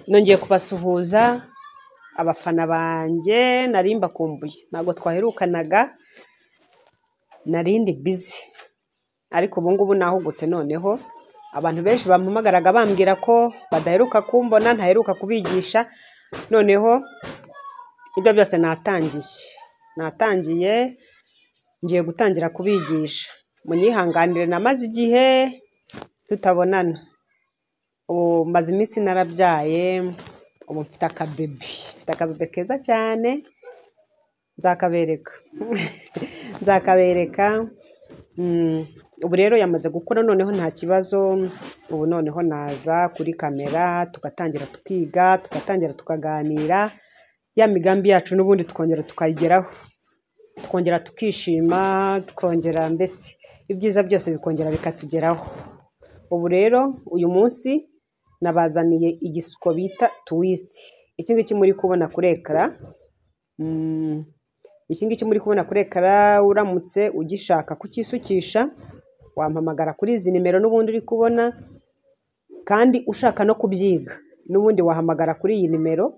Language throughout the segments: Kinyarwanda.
Nongeye kubasuhuza abafana banjye nari mbakumbuye, ntabwo twaherukanaga, narindi busy ariko ubu ngubu nahugutse. Noneho abantu benshi bampamagaraga bambwira ko badaheruka kumbona, ntaheruka kubigisha. Noneho ibyo byose natangiye ngiye gutangira kubigisha. Munyihanganire, namaze igihe tutabonana. Ubu maze iminsi narabyaye, ubu mfite akabebe keza cyane, nzakabereka. Ubu rero yamaze gukura, noneho nta kibazo. Ubu noneho naza kuri kamera tugatangira tukiga, tugatangira tukaganira, ya migambi yacu n'ubundi tukongera tukayigeraho, tukongera tukishima, tukongera mbese ibyiza byose bikongera bikatugeraho. Ubu rero uyu munsi nabazaniye igisuko bita twist. Iki ngiki muri kubona kuri ekara, uramutse ugishaka kukisukisha wampamagara kuri izi nimero n'ubundi uri kubona, kandi ushaka no kubyiga n'ubundi wahamagara kuri iyi nimero.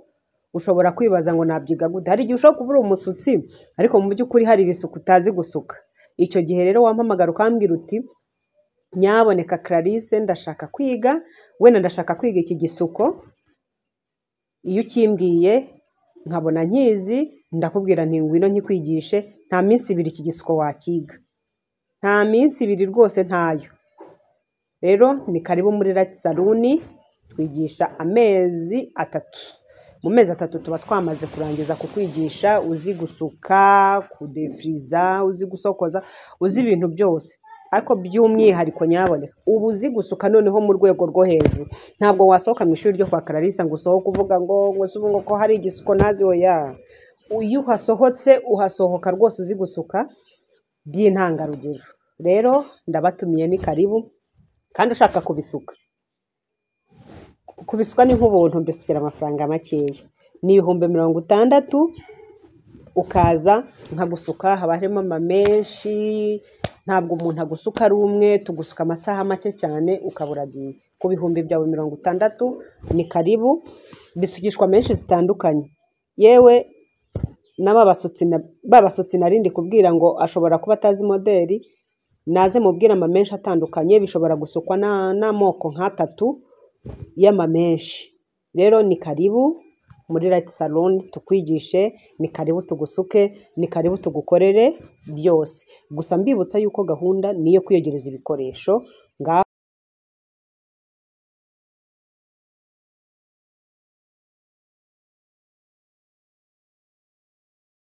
Ushobora kwibaza ngo nabyiga gute, hari igihe ushobora kuba uri umusutsi ariko mu by'ukuri hari ibisuko utazi gusuka. Icyo gihe rero wampamagara ukambwira uti nyaboneka Clarisse, ndashaka kwiga, wenda ndashaka kwiga iki gisuko. Iyo ukimbwiye nkabona nkizi, ndakubwira nti ngwino nkikwigishe. Nta minsi 2 iki gisuko wakiga, nta minsi 2 rwose ntayo. Rero ni karibu muri Light Salon, twigisha amezi 3. Mu mezi 3 tuba twamaze kurangiza kukwigisha, uzi gusuka, kudefriza, uzi gusokoza, uzi ibintu byose. Ariko by'umwihariko nyaboneka ubu uzi gusuka noneho mu rwego rwo hejuru. Ntabwo wasohoka mu ishuri ryo kwa Clarisse ngo usohoke uvuga ngo subungo ko hari igisuko nazi. Oya, uyu hasohotse uhasohoka rwose uzi gusuka by'intangarugero. Rero ndabatumiye, ni karibu. Kandi ushaka kubisuka ni nk'ubuntu, mbisukira amafaranga makeya, ni 60,000. Ukaza nkagusuka, haba harimo menshi. Ntabwo umuntu agusuka ari umwe, tugusuka amasaha make cyane ukaburagiye. Ku 60,000 ni karibu. Bisukishwa menshi zitandukanye, yewe babasutsi narindi kubwira ngo ashobora kuba atazi modeli, naze mubwira menshi atandukanye. Bishobora gusukwa n'amoko nk'3 y'amamenshi. Rero ni karibu muri Light Salon tukwigishe, ni karibu tugusuke, ni karibu tugukorere byose. Gusa mbibutsa yuko gahunda niyo kwiyegereza ibikoresho.